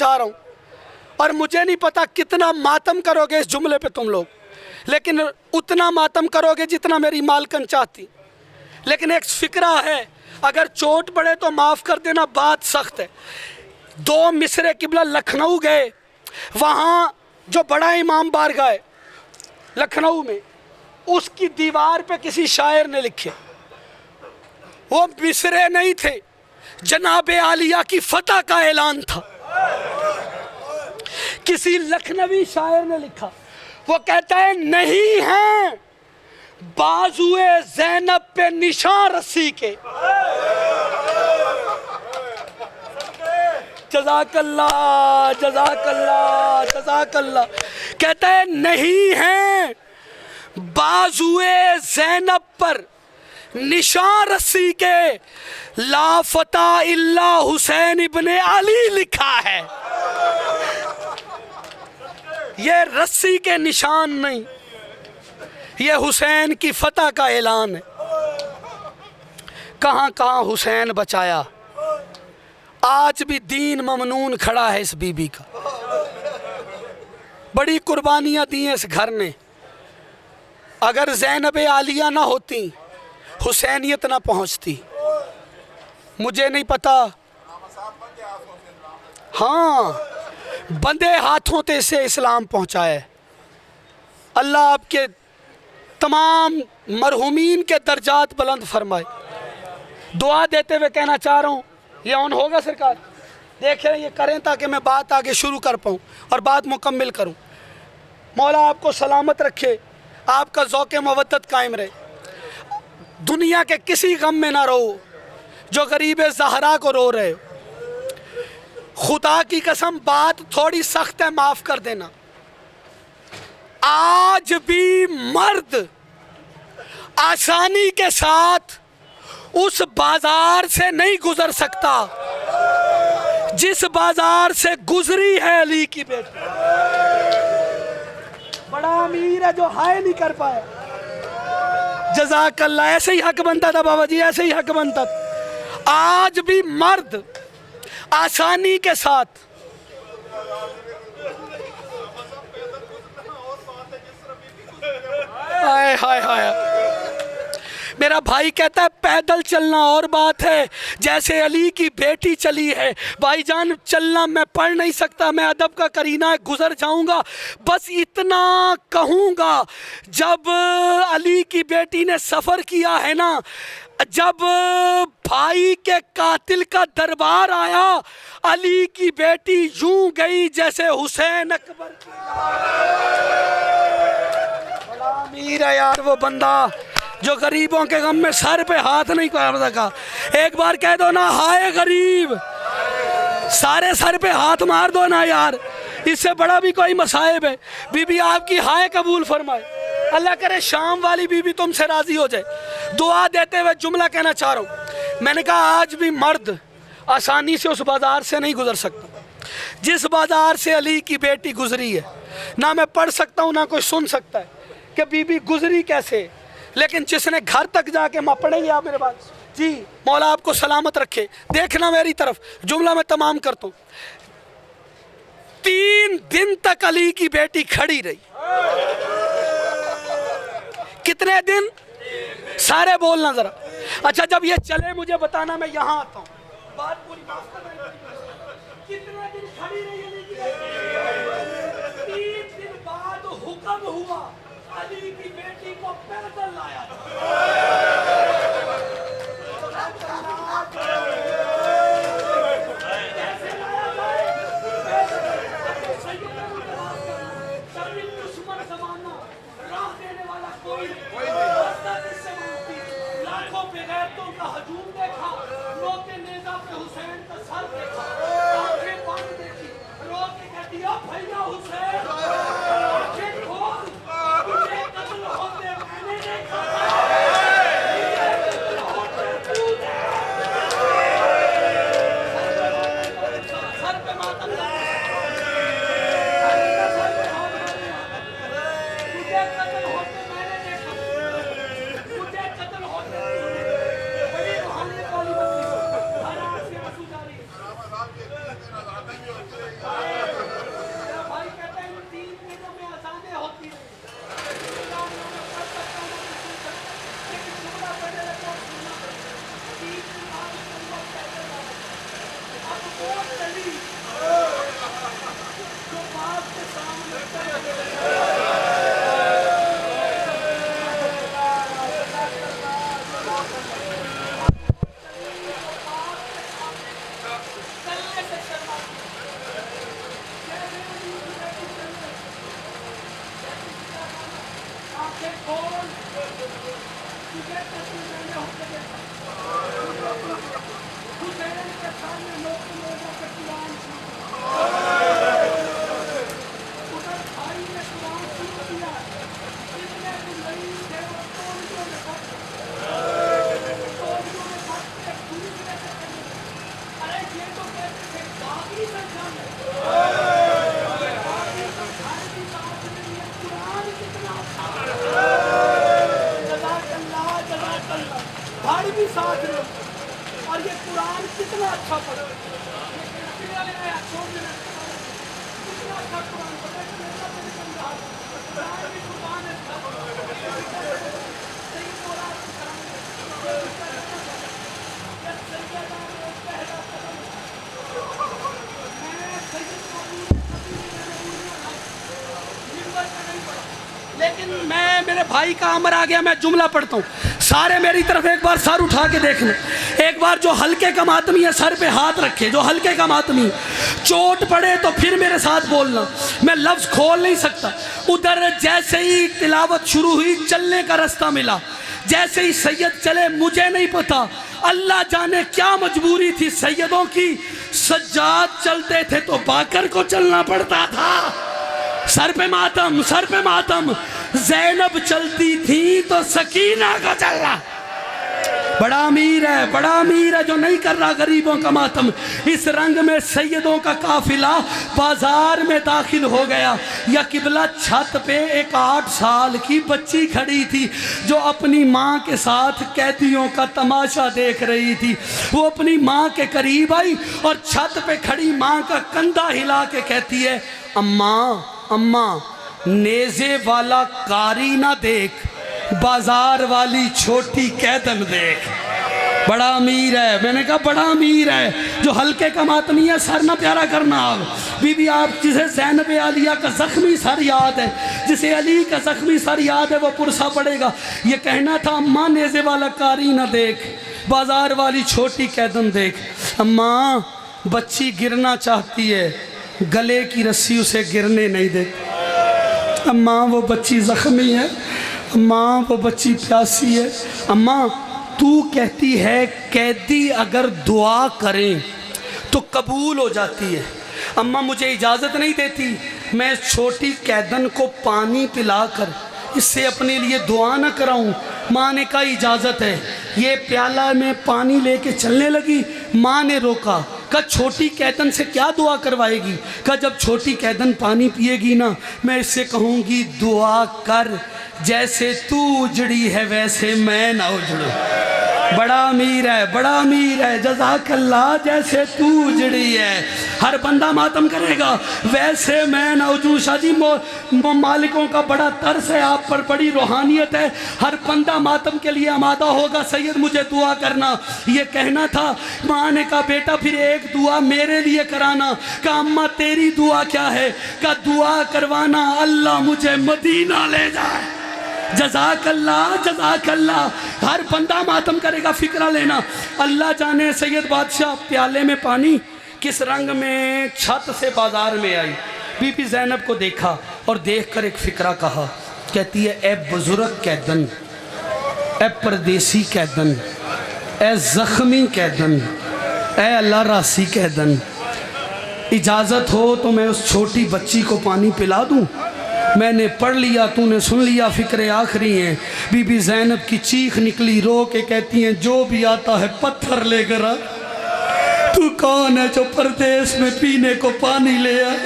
चाह रहा हूँ, और मुझे नहीं पता कितना मातम करोगे इस जुमले पे तुम लोग, लेकिन उतना मातम करोगे जितना मेरी मालकन चाहती। लेकिन एक फिक्रा है, अगर चोट पड़े तो माफ़ कर देना, बात सख्त है। 2 मिसरे किबला लखनऊ गए, वहाँ जो बड़ा इमाम बारगाह है लखनऊ में, उसकी दीवार पे किसी शायर ने लिखे, वो मिसरे नहीं थे, जनाबे आलिया की फतह का ऐलान था। किसी लखनवी शायर ने लिखा, वो कहता है नहीं है बाजुए ज़ैनब पे निशान रस्सी के। जज़ाकल्लाह जज़ाकल्लाह जज़ाकल्लाह। कहता है नहीं है बाजुए ज़ैनब पर निशान रस्सी के, लाफता इल्ला हुसैन इब्ने अली लिखा है। ये रस्सी के निशान नहीं, ये हुसैन की फतह का ऐलान है। कहाँ कहाँ हुसैन बचाया, आज भी दीन ममनून खड़ा है इस बीबी का। बड़ी कुर्बानियाँ दी हैं इस घर ने। अगर ज़ैनब आलिया ना होती, हुसैनियत ना पहुँचती। मुझे नहीं पता, हाँ, बंदे हाथों ते से इस्लाम पहुँचाए। अल्लाह आपके तमाम मरहुमीन के दर्जात बुलंद फरमाए। दुआ देते हुए कहना चाह रहा हूँ, ये ऑन होगा सरकार, देख रहे ये करें ताकि मैं बात आगे शुरू कर पाऊँ और बात मुकम्मिल करूँ। मौला आपको सलामत रखे, आपका ज़ौक़ मवद्दत कायम रहे, दुनिया के किसी गम में ना रहो जो गरीब ज़हरा को रो रहे हो। खुदा की कसम बात थोड़ी सख्त है, माफ़ कर देना। आज भी मर्द आसानी के साथ उस बाजार से नहीं गुजर सकता जिस बाजार से गुजरी है अली की बेटी। बड़ा अमीर है जो हाय नहीं कर पाया। जज़ाकल्लाह। ऐसे ही हक बनता था बाबा जी, ऐसे ही हक बनता था। आज भी मर्द आसानी के साथ हाय हाय हाय। मेरा भाई कहता है पैदल चलना और बात है, जैसे अली की बेटी चली है। भाईजान चलना मैं पढ़ नहीं सकता, मैं अदब का करीना है, गुजर जाऊंगा। बस इतना कहूँगा, जब अली की बेटी ने सफ़र किया है ना, जब भाई के कातिल का दरबार आया, अली की बेटी यूं गई जैसे हुसैन अकबर की। बड़ा अमीर है यार वो बंदा जो गरीबों के गम में सर पे हाथ नहीं कर सका। एक बार कह दो ना हाय गरीब, सारे सर पे हाथ मार दो ना यार, इससे बड़ा भी कोई मसाइब है। बीबी आपकी हाय कबूल फरमाए, अल्लाह करे शाम वाली बीबी तुमसे राजी हो जाए। दुआ देते हुए जुमला कहना चाह रहा हूँ, मैंने कहा आज भी मर्द आसानी से उस बाज़ार से नहीं गुजर सकता जिस बाज़ार से अली की बेटी गुजरी है। ना मैं पढ़ सकता हूँ ना कोई सुन सकता है कि बीबी गुजरी कैसे, लेकिन जिसने घर तक जाके माँ पढ़ेंगे आप मेरे पास जी। मौला आपको सलामत रखे। देखना मेरी तरफ, जुमला मैं तमाम करता हूँ। 3 दिन तक अली की बेटी खड़ी रही। कितने दिन? सारे बोलना जरा। अच्छा जब ये चले मुझे बताना, मैं यहाँ आता हूँ। बात पूरी कितने दिन खड़ी रही अली की बेटी? 3 दिन बाद हुक्म हुआ अली की बेटी को पैदल लाया। दुश्मन जमाना राह देने वाला कोई लाखों बेगैरतों का हजूम देखा, रोके नेज़ा पे हुसैन का सर देखा, आंखें बंद देखी, रोके कह दिया भैया हुसैन, आंखें खोल, तुझे कत्ल होते मैंने देखा। आंखें खोल, तुझे कसम मैंने होके देखा, हुसैन के सामने लोग पे कुरान उधर भाई ने कुरान शुरू किया, जितने भी नहीं थे वो तोड़ियों में फंस एक दूसरे से कहे, अरे ये तो कहते थे बागी संख्या में, बागी संख्या की बात नहीं है, कुरान कितना जज़ाकल्लाह भाई भी साथ में, और ये कुरान कितना अच्छा पढ़ा, कितना अच्छा कुरान पढ़ा, कुरान भी कुरान है, सही बोला, लेकिन मैं मेरे भाई का अमर आ गया, मैं जुमला पढ़ता हूँ, सारे मेरी तरफ एक बार सर उठा के देख लें, एक बार जो हल्के का मातमी है सर पे हाथ रखे, जो हल्के का मातमी, चोट पड़े तो फिर मेरे साथ बोलना, मैं लफ्ज़ खोल नहीं सकता। उधर जैसे ही तिलावत शुरू हुई चलने का रास्ता मिला, जैसे ही सैयद चले मुझे नहीं पता अल्लाह जाने क्या मजबूरी थी सैयदों की, सज्जाद चलते थे तो बाकर को चलना पड़ता था, सर पे मातम, सर पे मातम, ज़ैनब चलती थी तो सकीना का चलना। बड़ा अमीर है, बड़ा अमीर है जो नहीं कर रहा गरीबों का मातम। इस रंग में सैयदों का काफिला बाजार में दाखिल हो गया, या किबला छत पे एक 8 साल की बच्ची खड़ी थी जो अपनी माँ के साथ कैदियों का तमाशा देख रही थी। वो अपनी माँ के करीब आई और छत पे खड़ी माँ का कंधा हिला के कहती है, अम्मा अम्मा नेज़े वाला कारी ना देख, बाजार वाली छोटी कैदन देख। बड़ा अमीर है, मैंने कहा बड़ा अमीर है जो हल्के का मातमी है, सर ना प्यारा करना। आप बीबी, आप जिसे ज़ैनब आलिया का ज़ख्मी सर याद है, जिसे अली का ज़ख्मी सर याद है, वो पुरसा पड़ेगा। ये कहना था अम्मा नेज़े वाला कारी ना देख, बाजार वाली छोटी कैदन देख। अम्मा बच्ची गिरना चाहती है, गले की रस्सी उसे गिरने नहीं देती। अम्मा वो बच्ची ज़ख्मी है, अम्मा वो बच्ची प्यासी है। अम्मा तू कहती है कैदी अगर दुआ करें तो कबूल हो जाती है, अम्मा मुझे इजाज़त नहीं देती मैं छोटी कैदन को पानी पिलाकर इससे अपने लिए दुआ न कराऊं। माँ ने कहा इजाज़त है। ये प्याला में पानी लेके चलने लगी, माँ ने रोका, कहा छोटी कैदन से क्या दुआ करवाएगी। कहा जब छोटी कैदन पानी पिएगी ना, मैं इससे कहूँगी दुआ कर, जैसे तू उजड़ी है वैसे मैं ना उजड़ूं। बड़ा अमीर है, बड़ा अमीर है, जज़ाकल्लाह। जैसे तू उजड़ी है, हर बंदा मातम करेगा, वैसे मैं ना उजड़ूं। शादी मालिकों का बड़ा तरस है आप पर, बड़ी रूहानियत है, हर बंदा मातम के लिए आमादा होगा। सैयद मुझे दुआ करना, ये कहना था। माँ ने कहा बेटा फिर एक दुआ मेरे लिए कराना। कहा अम्मा तेरी दुआ क्या है। कहा दुआ करवाना अल्लाह मुझे मदीना ले जाए। जज़ाकल्लाह, जज़ाकल्लाह। हर बंदा मातम करेगा, फिक्रा लेना। अल्लाह जाने सैयद बादशाह प्याले में पानी किस रंग में छत से बाजार में आई। बीबी ज़ैनब को देखा और देखकर एक फ़िक्रा कहा, कहती है ए बुजुर्ग कैदन, ए परदेसी कैदन, ए ज़ख्मी कैदन, ए अल्लाह रासी कैदन, इजाज़त हो तो मैं उस छोटी बच्ची को पानी पिला दूँ। मैंने पढ़ लिया, तूने सुन लिया, फ़िक्र आखिरी है। बीबी ज़ैनब की चीख निकली, रो के कहती हैं जो भी आता है पत्थर लेकर आ। तू कौन है जो परदेश में पीने को पानी ले आए।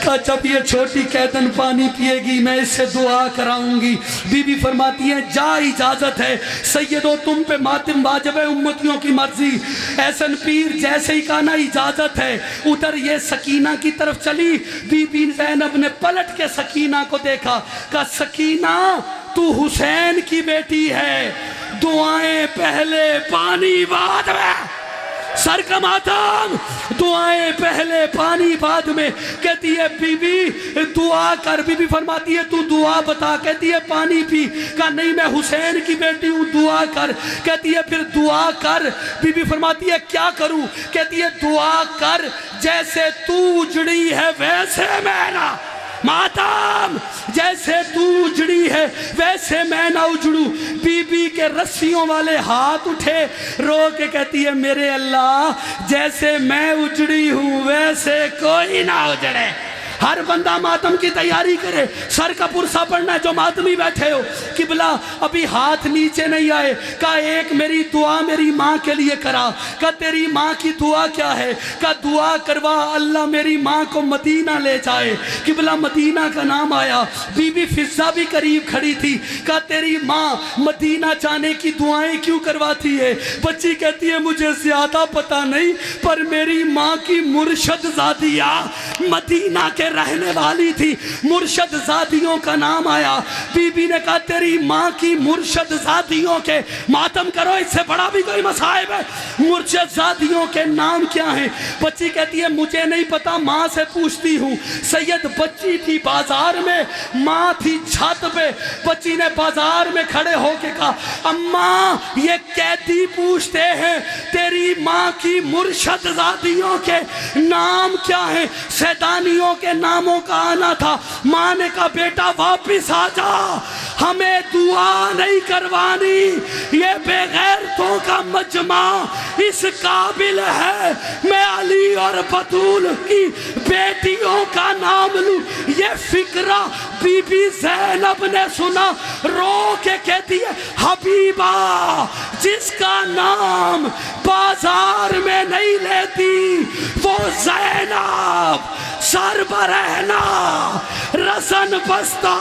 कहा जब ये छोटी कैदन पानी पिएगी मैं इससे दुआ कराऊंगी। बीबी फरमाती है जा, इजाज़त है। सैयदो तुम पे मातिम वाजिब है, उम्मतियों की मर्जी। ऐसन पीर जैसे ही कहा ना इजाज़त है, उधर ये सकीना की तरफ चली। बीबी ज़ैनब ने पलट के सकीना को देखा, कहा सकीना तू हुसैन की बेटी है, दुआएं पहले पानी बाद में। सर का मातम, दुआएं पहले पानी बाद में। कहती है बीबी दुआ कर। बीबी फरमाती है तू दुआ बता। कहती है पानी पी। कहा नहीं मैं हुसैन की बेटी हूँ, दुआ कर। कहती है फिर दुआ कर। बीबी फरमाती है क्या करूँ। कहती है दुआ कर जैसे तू उजड़ी है वैसे मैं ना। मातम जैसे तू उजड़ी है वैसे मैं ना उजड़ू। बीबी के रस्सियों वाले हाथ उठे, रो के कहती है मेरे अल्लाह जैसे मैं उजड़ी हूं वैसे कोई ना उजड़े। हर बंदा मातम की तैयारी करे, सर का पुरसा पड़ना है। जो मातमी बैठे हो किबला अभी हाथ नीचे नहीं आए, का एक मेरी दुआ मेरी माँ के लिए करा। का तेरी माँ की दुआ क्या है? का दुआ करवा अल्लाह मेरी माँ को मदीना ले जाए। किबला मदीना का नाम आया, बीबी फिजा भी करीब खड़ी थी। का तेरी माँ मदीना जाने की दुआएं क्यों करवाती है? बच्ची कहती है मुझे ज्यादा पता नहीं, पर मेरी माँ की मुर्शद ज़ादिया मदीना के रहने वाली थी। मुर्शद ज़ादियों का नाम आया। बीबी ने कहा तेरी माँ की मुर्शद ज़ादियों के मातम करो, इससे बड़ा भी कोई मसाइब है। मुर्शद ज़ादियों के नाम क्या है? बच्ची कहती है मुझे नहीं पता, माँ से पूछती हूँ। सैयद बच्ची थी बाजार में, माँ थी छत पे। बच्ची ने बाजार में खड़े होके कहा अम्मा ये कैदी पूछते हैं तेरी माँ की मुर्शद ज़ादियों के नाम क्या है? सैदानियों के नामों का आना था। माँ ने कहा बेटा वापिस आ जा, हमें दुआ नहीं करवानी। ये बेगैरतों का मजमा इस काबिल है मैं अली और बतूल की बेटियों का नाम लूं। ये फिक्रा बीबी ज़ैनब ने सुना, रो के कहती है हबीबा जिसका नाम बाजार में नहीं लेती वो ज़ैनब सर पर रहना रसन बस्ता।